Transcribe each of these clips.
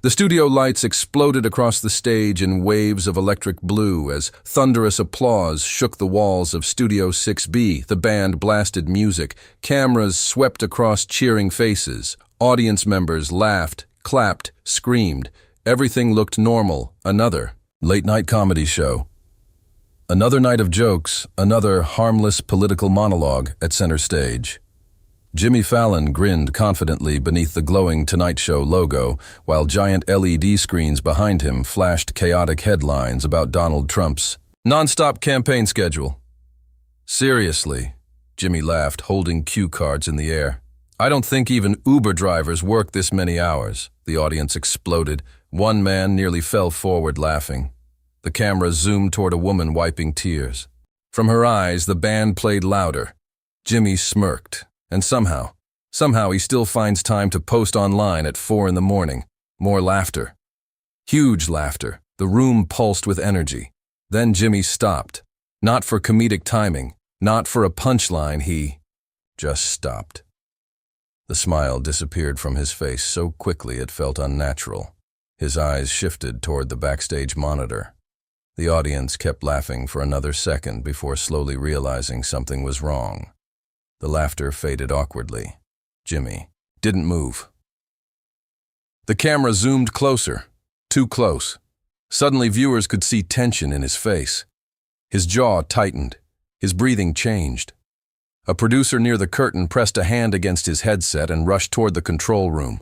The studio lights exploded across the stage in waves of electric blue as thunderous applause shook the walls of Studio 6B. The band blasted music. Cameras swept across cheering faces. Audience members laughed, clapped, screamed. Everything looked normal. Another late-night comedy show. Another night of jokes, another harmless political monologue at center stage. Jimmy Fallon grinned confidently beneath the glowing Tonight Show logo, while giant LED screens behind him flashed chaotic headlines about Donald Trump's non-stop campaign schedule. Seriously, Jimmy laughed, holding cue cards in the air. I don't think even Uber drivers work this many hours. The audience exploded. One man nearly fell forward laughing. The camera zoomed toward a woman wiping tears. From her eyes, the band played louder. Jimmy smirked. And somehow he still finds time to post online at 4 a.m. More laughter. Huge laughter. The room pulsed with energy. Then Jimmy stopped. Not for comedic timing, not for a punchline, he just stopped. The smile disappeared from his face so quickly it felt unnatural. His eyes shifted toward the backstage monitor. The audience kept laughing for another second before slowly realizing something was wrong. The laughter faded awkwardly. Jimmy didn't move. The camera zoomed closer, too close. Suddenly viewers could see tension in his face. His jaw tightened. His breathing changed. A producer near the curtain pressed a hand against his headset and rushed toward the control room.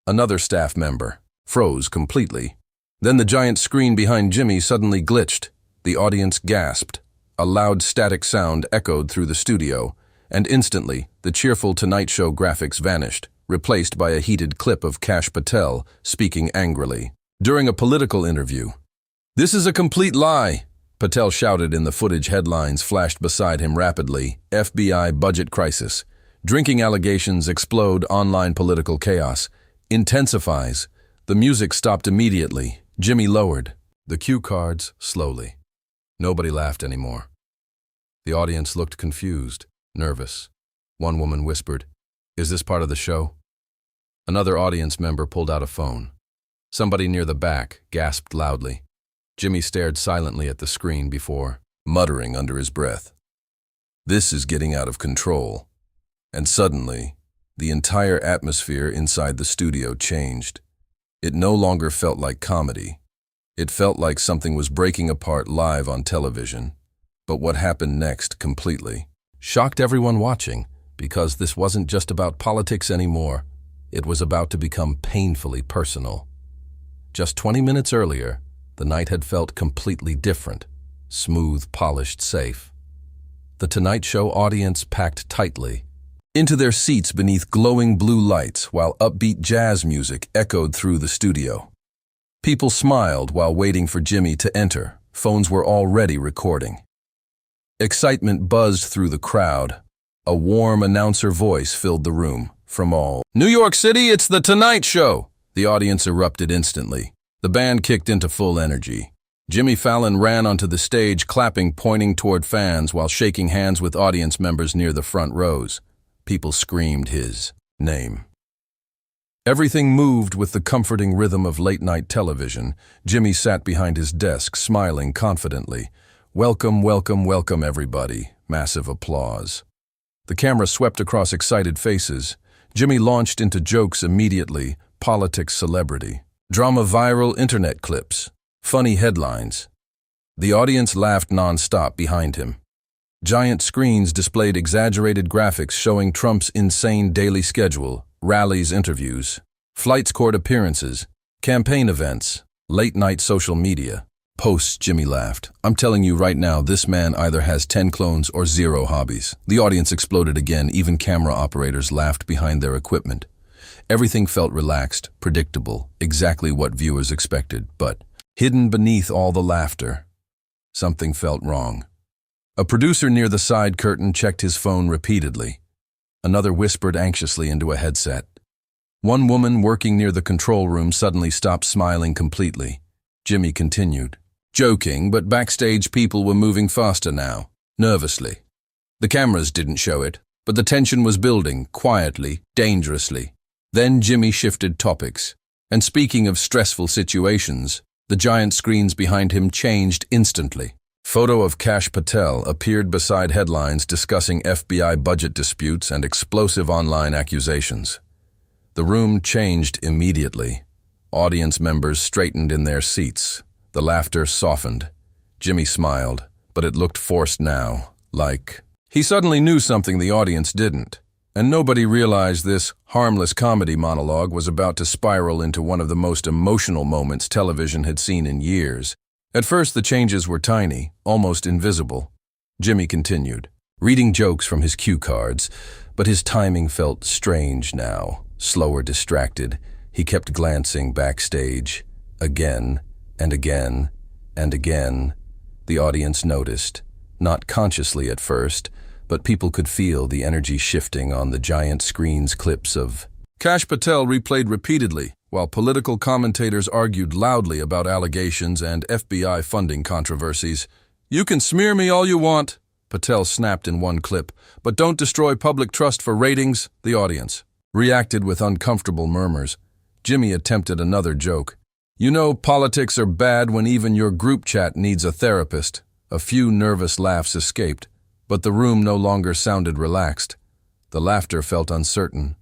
Another staff member froze completely. Then the giant screen behind Jimmy suddenly glitched. The audience gasped. A loud static sound echoed through the studio. And instantly, the cheerful Tonight Show graphics vanished, replaced by a heated clip of Kash Patel speaking angrily. During a political interview, "This is a complete lie," Patel shouted in the footage. Headlines flashed beside him rapidly. FBI budget crisis. Drinking allegations explode. Online political chaos intensifies. The music stopped immediately. Jimmy lowered the cue cards slowly. Nobody laughed anymore. The audience looked confused. Nervous. One woman whispered, "Is this part of the show?" Another audience member pulled out a phone. Somebody near the back gasped loudly. Jimmy stared silently at the screen before muttering under his breath, "This is getting out of control." And suddenly, the entire atmosphere inside the studio changed. It no longer felt like comedy. It felt like something was breaking apart live on television. But what happened next completely shocked everyone watching, because this wasn't just about politics anymore. It was about to become painfully personal. Just 20 minutes earlier, the night had felt completely different. Smooth, polished, safe. The Tonight Show audience packed tightly into their seats beneath glowing blue lights while upbeat jazz music echoed through the studio. People smiled while waiting for Jimmy to enter. Phones were already recording. Excitement buzzed through the crowd. A warm announcer voice filled the room. From all New York City, it's The Tonight Show! The audience erupted instantly. The band kicked into full energy. Jimmy Fallon ran onto the stage, clapping, pointing toward fans while shaking hands with audience members near the front rows. People screamed his name. Everything moved with the comforting rhythm of late-night television. Jimmy sat behind his desk, smiling confidently. "Welcome, welcome, welcome, everybody." Massive applause. The camera swept across excited faces. Jimmy launched into jokes immediately. Politics, celebrity, drama, viral internet clips, funny headlines. The audience laughed non-stop behind him. Giant screens displayed exaggerated graphics showing Trump's insane daily schedule, rallies, interviews, flights, court appearances, campaign events, late-night social media posts. Jimmy laughed. "I'm telling you right now, this man either has 10 clones or 0 hobbies." The audience exploded again. Even camera operators laughed behind their equipment. Everything felt relaxed, predictable, exactly what viewers expected. But hidden beneath all the laughter, something felt wrong. A producer near the side curtain checked his phone repeatedly. Another whispered anxiously into a headset. One woman working near the control room suddenly stopped smiling completely. Jimmy continued, joking, but backstage people were moving faster now, nervously. The cameras didn't show it, but the tension was building, quietly, dangerously. Then Jimmy shifted topics. And speaking of stressful situations, the giant screens behind him changed instantly. Photo of Kash Patel appeared beside headlines discussing FBI budget disputes and explosive online accusations. The room changed immediately. Audience members straightened in their seats. The laughter softened. Jimmy smiled, but it looked forced now, like he suddenly knew something the audience didn't. And nobody realized this harmless comedy monologue was about to spiral into one of the most emotional moments television had seen in years. At first, the changes were tiny, almost invisible. Jimmy continued, reading jokes from his cue cards, but his timing felt strange now, slower, distracted. He kept glancing backstage, again and again and again. The audience noticed, not consciously at first, but people could feel the energy shifting on the giant screen's clips of Kash Patel replayed repeatedly, while political commentators argued loudly about allegations and FBI funding controversies. "You can smear me all you want," Patel snapped in one clip, "but don't destroy public trust for ratings." The audience reacted with uncomfortable murmurs. Jimmy attempted another joke. "You know politics are bad when even your group chat needs a therapist." A few nervous laughs escaped, but the room no longer sounded relaxed. The laughter felt uncertain.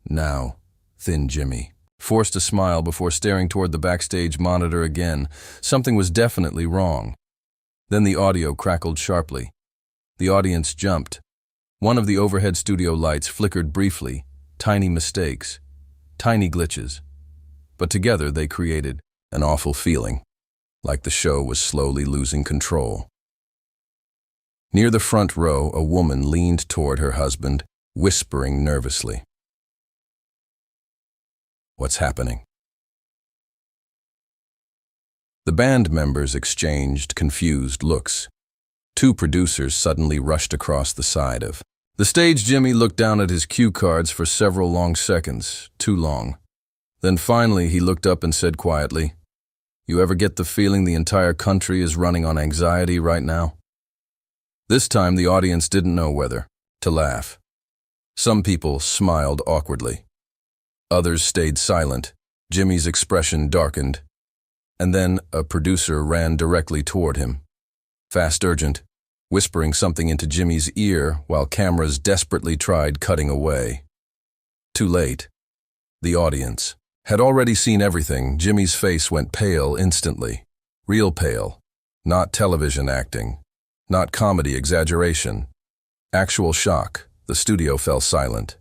Now, thin Jimmy forced a smile before staring toward the backstage monitor again. Something was definitely wrong. Then the audio crackled sharply. The audience jumped. One of the overhead studio lights flickered briefly. Tiny mistakes, tiny glitches. But together they created an awful feeling, like the show was slowly losing control. Near the front row, a woman leaned toward her husband, whispering nervously. "What's happening?" The band members exchanged confused looks. Two producers suddenly rushed across the side of the stage. Jimmy looked down at his cue cards for several long seconds, too long. Then finally he looked up and said quietly, "You ever get the feeling the entire country is running on anxiety right now?" This time the audience didn't know whether to laugh. Some people smiled awkwardly. Others stayed silent. Jimmy's expression darkened. And then a producer ran directly toward him. Fast, urgent, whispering something into Jimmy's ear while cameras desperately tried cutting away. Too late. The audience had already seen everything. Jimmy's face went pale instantly. Real pale. Not television acting. Not comedy exaggeration. Actual shock. The studio fell silent.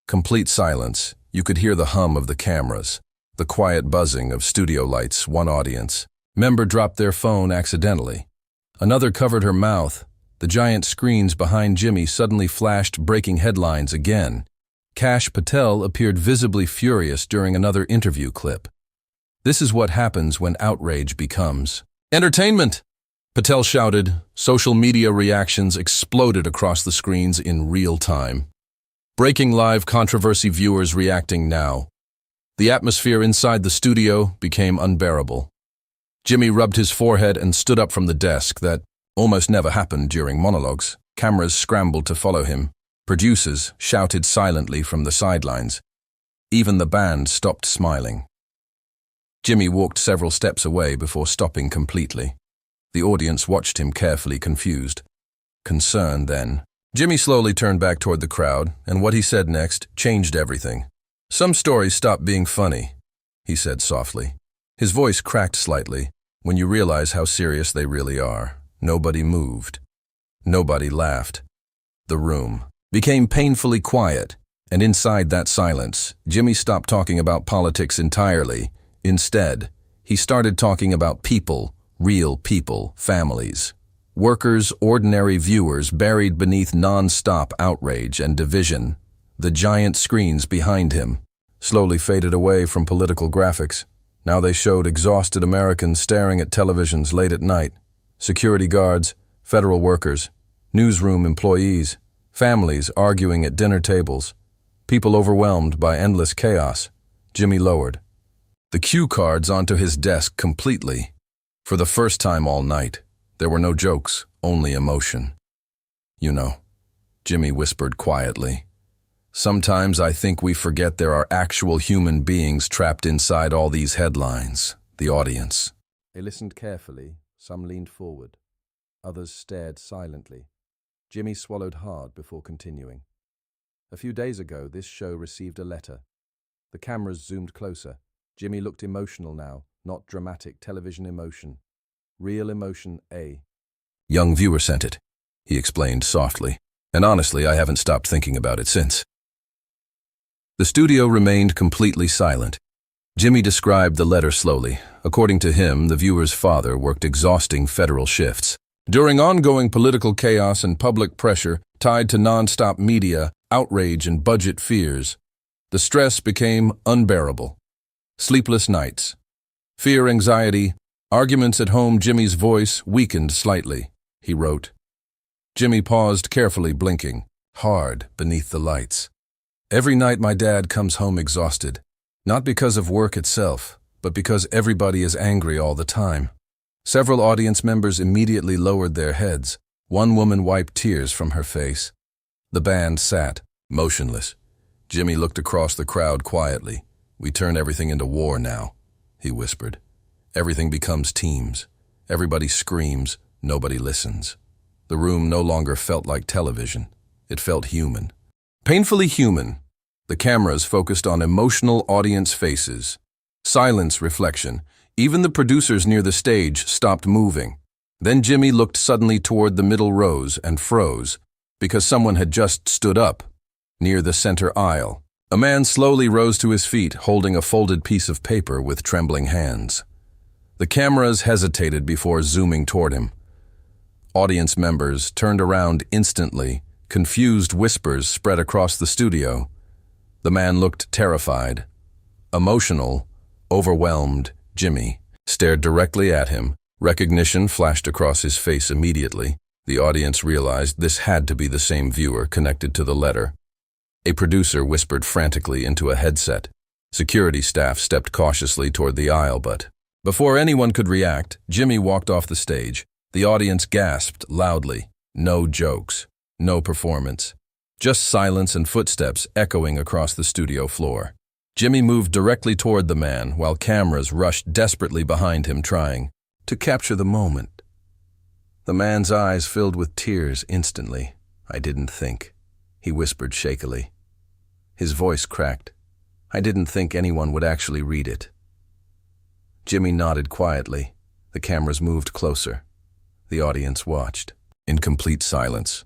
Complete silence. You could hear the hum of the cameras, the quiet buzzing of studio lights. One audience member dropped their phone accidentally. Another covered her mouth. The giant screens behind Jimmy suddenly flashed breaking headlines again. Kash Patel appeared visibly furious during another interview clip. "This is what happens when outrage becomes entertainment," Patel shouted. Social media reactions exploded across the screens in real time. Breaking live controversy, viewers reacting now. The atmosphere inside the studio became unbearable. Jimmy rubbed his forehead and stood up from the desk. That almost never happened during monologues. Cameras scrambled to follow him. Producers shouted silently from the sidelines. Even the band stopped smiling. Jimmy walked several steps away before stopping completely. The audience watched him carefully, confused. Concerned then. Jimmy slowly turned back toward the crowd, and what he said next changed everything. "Some stories stop being funny," he said softly. His voice cracked slightly. "When you realize how serious they really are." Nobody moved. Nobody laughed. The room became painfully quiet, and inside that silence, Jimmy stopped talking about politics entirely. Instead, he started talking about people, real people, families. Workers, ordinary viewers buried beneath non-stop outrage and division. The giant screens behind him slowly faded away from political graphics. Now they showed exhausted Americans staring at televisions late at night. Security guards, federal workers, newsroom employees, families arguing at dinner tables. People overwhelmed by endless chaos. Jimmy lowered the cue cards onto his desk completely. For the first time all night, there were no jokes, only emotion. "You know," Jimmy whispered quietly, Sometimes I think we forget there are actual human beings trapped inside all these headlines, the audience. They listened carefully, some leaned forward. Others stared silently. Jimmy swallowed hard before continuing. A few days ago, this show received a letter. The cameras zoomed closer. Jimmy looked emotional now, not dramatic television emotion. Real emotion, A. Young viewer sent it, he explained softly, and honestly, I haven't stopped thinking about it since. The studio remained completely silent. Jimmy described the letter slowly. According to him, the viewer's father worked exhausting federal shifts. During ongoing political chaos and public pressure tied to non-stop media, outrage, and budget fears, the stress became unbearable. Sleepless nights, fear, anxiety, arguments at home. Jimmy's voice weakened slightly. He wrote. Jimmy paused, carefully blinking, hard beneath the lights. Every night my dad comes home exhausted, not because of work itself, but because everybody is angry all the time. Several audience members immediately lowered their heads. One woman wiped tears from her face. The band sat, motionless. Jimmy looked across the crowd quietly. We turn everything into war now, he whispered. Everything becomes teams. Everybody screams, nobody listens. The room no longer felt like television. It felt human. Painfully human. The cameras focused on emotional audience faces. Silence, reflection. Even the producers near the stage stopped moving. Then Jimmy looked suddenly toward the middle rows and froze, because someone had just stood up, near the center aisle. A man slowly rose to his feet, holding a folded piece of paper with trembling hands. The cameras hesitated before zooming toward him. Audience members turned around instantly. Confused whispers spread across the studio. The man looked terrified, emotional, overwhelmed. Jimmy stared directly at him. Recognition flashed across his face immediately. The audience realized this had to be the same viewer connected to the letter. A producer whispered frantically into a headset. Security staff stepped cautiously toward the aisle, but before anyone could react, Jimmy walked off the stage. The audience gasped loudly. No jokes, no performance, just silence and footsteps echoing across the studio floor. Jimmy moved directly toward the man while cameras rushed desperately behind him, trying to capture the moment. The man's eyes filled with tears instantly. I didn't think, he whispered shakily. His voice cracked. I didn't think anyone would actually read it. Jimmy nodded quietly. The cameras moved closer. The audience watched, in complete silence.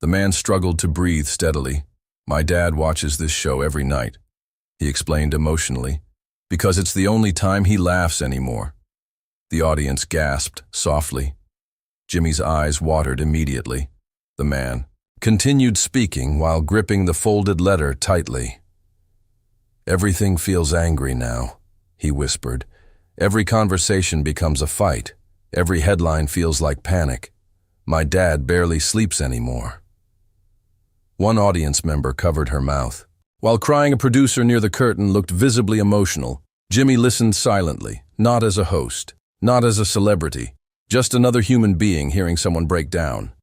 The man struggled to breathe steadily. My dad watches this show every night, he explained emotionally, because it's the only time he laughs anymore. The audience gasped softly. Jimmy's eyes watered immediately. The man continued speaking while gripping the folded letter tightly. Everything feels angry now, he whispered. Every conversation becomes a fight. Every headline feels like panic. My dad barely sleeps anymore. One audience member covered her mouth. While crying, a producer near the curtain looked visibly emotional. Jimmy listened silently, not as a host, not as a celebrity, just another human being hearing someone break down.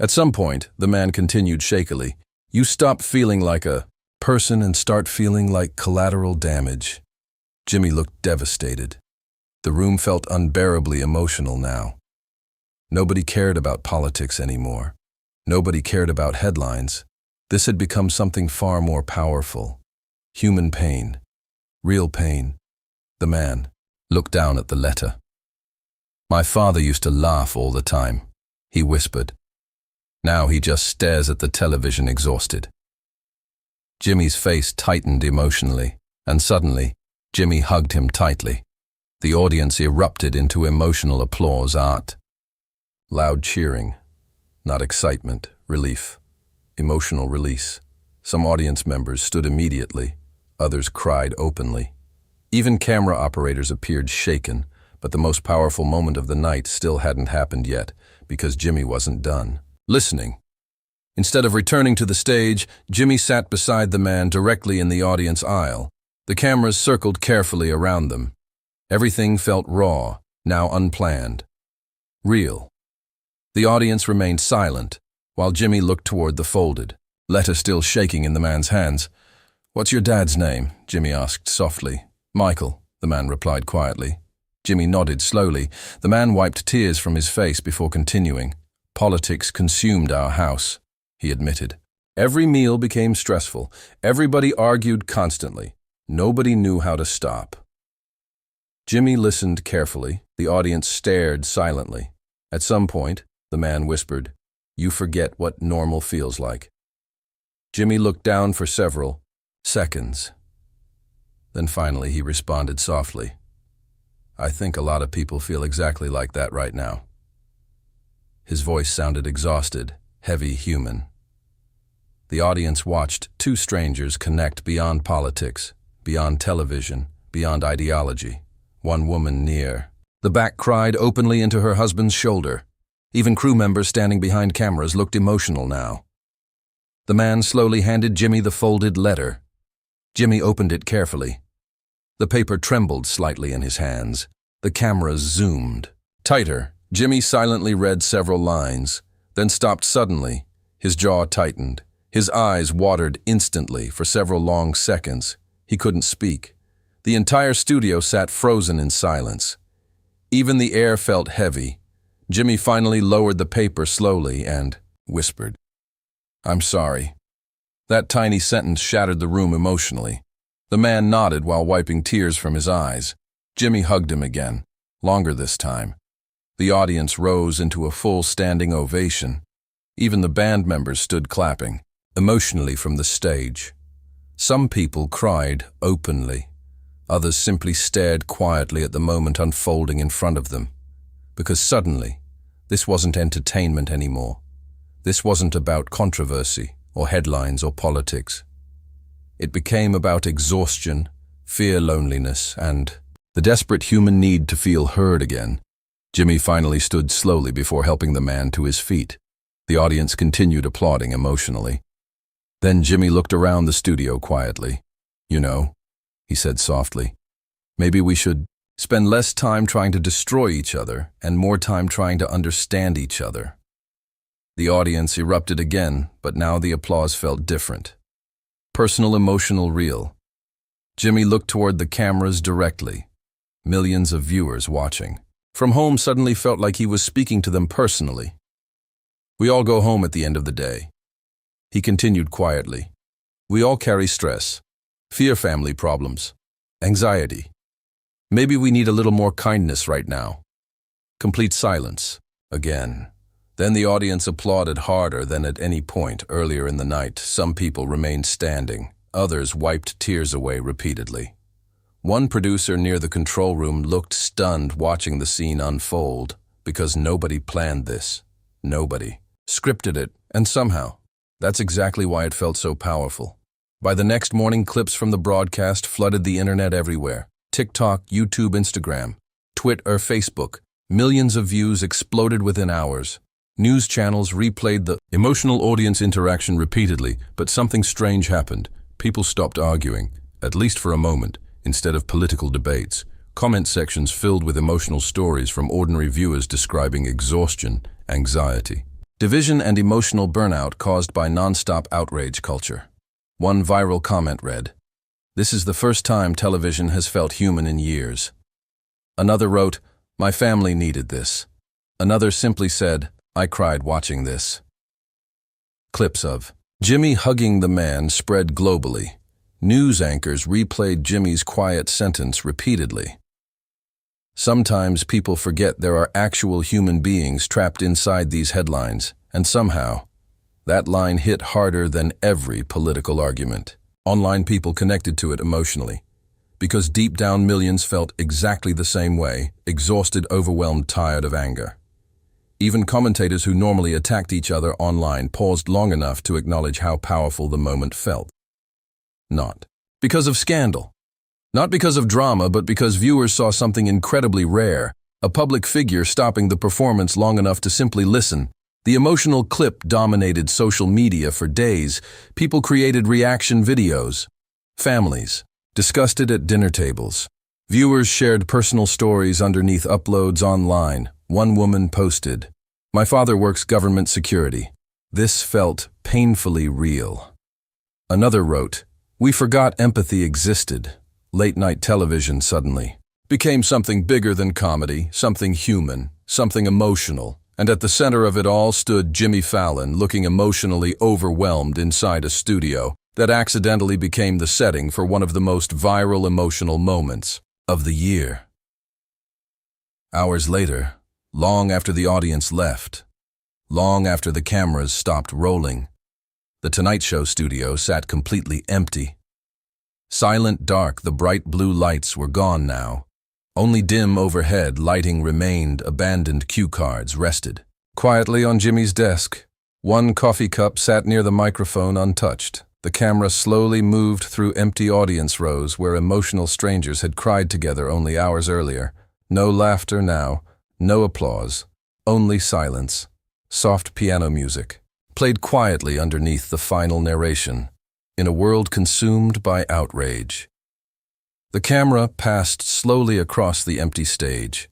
At some point, the man continued shakily, you stop feeling like a person and start feeling like collateral damage. Jimmy looked devastated. The room felt unbearably emotional now. Nobody cared about politics anymore. Nobody cared about headlines. This had become something far more powerful. Human pain. Real pain. The man looked down at the letter. My father used to laugh all the time, he whispered. Now he just stares at the television exhausted. Jimmy's face tightened emotionally, and suddenly, Jimmy hugged him tightly. The audience erupted into emotional applause. Loud cheering. Not excitement, relief. Emotional release. Some audience members stood immediately. Others cried openly. Even camera operators appeared shaken, but the most powerful moment of the night still hadn't happened yet, because Jimmy wasn't done listening. Instead of returning to the stage, Jimmy sat beside the man directly in the audience aisle. The cameras circled carefully around them. Everything felt raw, now unplanned. Real. The audience remained silent, while Jimmy looked toward the folded letter still shaking in the man's hands. "What's your dad's name?" Jimmy asked softly. "Michael," the man replied quietly. Jimmy nodded slowly. The man wiped tears from his face before continuing. "Politics consumed our house," he admitted. Every meal became stressful. Everybody argued constantly. Nobody knew how to stop. Jimmy listened carefully. The audience stared silently. At some point, the man whispered, "You forget what normal feels like." Jimmy looked down for several seconds. Then finally he responded softly, "I think a lot of people feel exactly like that right now." His voice sounded exhausted, heavy, human. The audience watched two strangers connect beyond politics, beyond television, beyond ideology. One woman near the back cried openly into her husband's shoulder. Even crew members standing behind cameras looked emotional now. The man slowly handed Jimmy the folded letter. Jimmy opened it carefully. The paper trembled slightly in his hands. The cameras zoomed tighter. Jimmy silently read several lines, then stopped suddenly. His jaw tightened. His eyes watered instantly for several long seconds. He couldn't speak. The entire studio sat frozen in silence. Even the air felt heavy. Jimmy finally lowered the paper slowly and whispered, "I'm sorry." That tiny sentence shattered the room emotionally. The man nodded while wiping tears from his eyes. Jimmy hugged him again, longer this time. The audience rose into a full standing ovation. Even the band members stood clapping, emotionally from the stage. Some people cried openly. Others simply stared quietly at the moment unfolding in front of them. Because suddenly, this wasn't entertainment anymore. This wasn't about controversy or headlines or politics. It became about exhaustion, fear, loneliness, and the desperate human need to feel heard again. Jimmy finally stood slowly before helping the man to his feet. The audience continued applauding emotionally. Then Jimmy looked around the studio quietly. "You know," he said softly, "maybe we should spend less time trying to destroy each other and more time trying to understand each other." The audience erupted again, but now the applause felt different. Personal, emotional, real. Jimmy looked toward the cameras directly. Millions of viewers watching. From home suddenly felt like he was speaking to them personally. "We all go home at the end of the day." He continued quietly. "We all carry stress, fear, family problems, anxiety. Maybe we need a little more kindness right now." Complete silence. Again. Then the audience applauded harder than at any point earlier in the night. Some people remained standing. Others wiped tears away repeatedly. One producer near the control room looked stunned watching the scene unfold because nobody planned this. Nobody scripted it, and somehow, that's exactly why it felt so powerful. By the next morning, clips from the broadcast flooded the internet everywhere. TikTok, YouTube, Instagram, Twitter, Facebook. Millions of views exploded within hours. News channels replayed the emotional audience interaction repeatedly, but something strange happened. People stopped arguing, at least for a moment, instead of political debates. Comment sections filled with emotional stories from ordinary viewers describing exhaustion, anxiety, division, and emotional burnout caused by non-stop outrage culture. One viral comment read, "This is the first time television has felt human in years." Another wrote, "My family needed this." Another simply said, "I cried watching this." Clips of Jimmy hugging the man spread globally. News anchors replayed Jimmy's quiet sentence repeatedly. Sometimes people forget there are actual human beings trapped inside these headlines, and somehow, that line hit harder than every political argument. Online people connected to it emotionally, because deep down millions felt exactly the same way, exhausted, overwhelmed, tired of anger. Even commentators who normally attacked each other online paused long enough to acknowledge how powerful the moment felt. Not because of scandal, not because of drama, but because viewers saw something incredibly rare, a public figure stopping the performance long enough to simply listen. The emotional clip dominated social media for days. People created reaction videos. Families discussed it at dinner tables. Viewers shared personal stories underneath uploads online. One woman posted, "My father works government security. This felt painfully real. Another wrote, "We forgot empathy existed. Late-night television suddenly became something bigger than comedy, something human, something emotional, and at the center of it all stood Jimmy Fallon looking emotionally overwhelmed inside a studio that accidentally became the setting for one of the most viral emotional moments of the year." Hours later, long after the audience left, long after the cameras stopped rolling, the Tonight Show studio sat completely empty. Silent dark, the bright blue lights were gone now. Only dim overhead lighting remained, abandoned cue cards rested quietly on Jimmy's desk. One coffee cup sat near the microphone untouched. The camera slowly moved through empty audience rows where emotional strangers had cried together only hours earlier. No laughter now, no applause, only silence. Soft piano music played quietly underneath the final narration, in a world consumed by outrage. The camera passed slowly across the empty stage.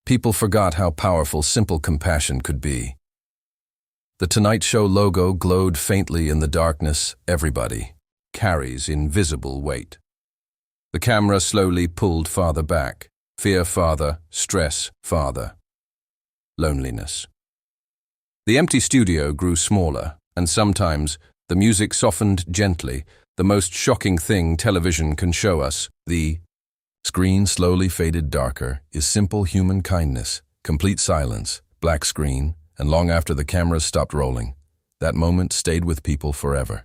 People forgot how powerful simple compassion could be. The Tonight Show logo glowed faintly in the darkness. Everybody carries invisible weight. The camera slowly pulled farther back. Fear farther, stress farther. Loneliness. The empty studio grew smaller, and sometimes the music softened gently, the most shocking thing television can show us. The screen slowly faded darker, is simple human kindness, complete silence, black screen, and long after the cameras stopped rolling, that moment stayed with people forever.